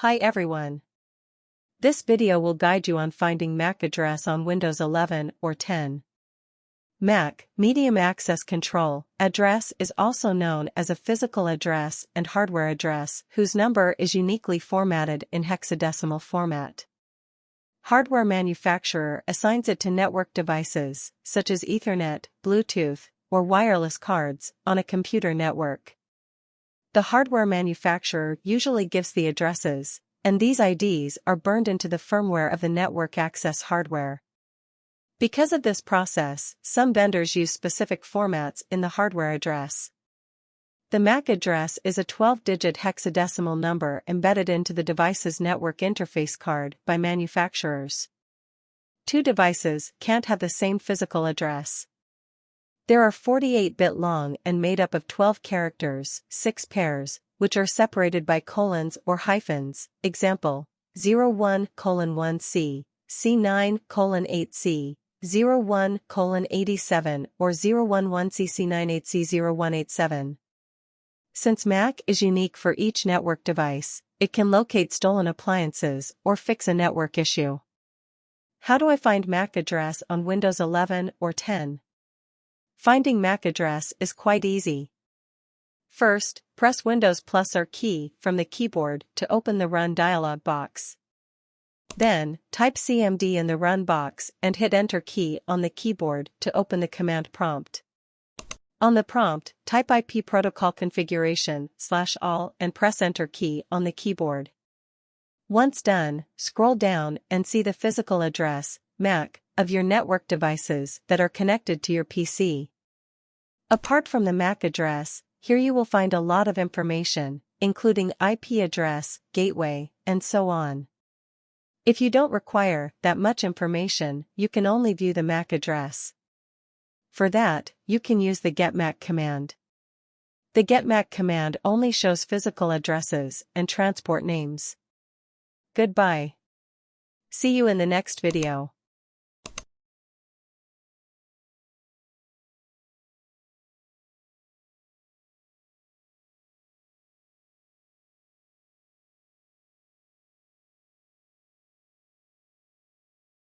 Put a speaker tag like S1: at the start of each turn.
S1: Hi everyone. This video will guide you on finding MAC address on Windows 11 or 10. MAC, Medium Access Control, address is also known as a physical address and hardware address whose number is uniquely formatted in hexadecimal format. Hardware manufacturer assigns it to network devices, such as Ethernet, Bluetooth, or wireless cards, on a computer network. The hardware manufacturer usually gives the addresses, and these IDs are burned into the firmware of the network access hardware. Because of this process, some vendors use specific formats in the hardware address. The MAC address is a 12-digit hexadecimal number embedded into the device's network interface card by manufacturers. Two devices can't have the same physical address. There are 48-bit long and made up of 12 characters, 6 pairs, which are separated by colons or hyphens, example, 01:1C, C9:8C, 01:87 or 011CC98C0187. Since MAC is unique for each network device, it can locate stolen appliances or fix a network issue. How do I find MAC address on Windows 11 or 10? Finding MAC address is quite easy. First, press Windows + R key from the keyboard to open the Run dialog box. Then, type CMD in the Run box and hit Enter key on the keyboard to open the command prompt. On the prompt, type IP protocol configuration /all and press Enter key on the keyboard. Once done, scroll down and see the physical address, MAC, of your network devices that are connected to your PC. Apart from the MAC address, here you will find a lot of information, including IP address, gateway, and so on. If you don't require that much information, you can only view the MAC address. For that, you can use the getMAC command. The getMAC command only shows physical addresses and transport names. Goodbye. See you in the next video.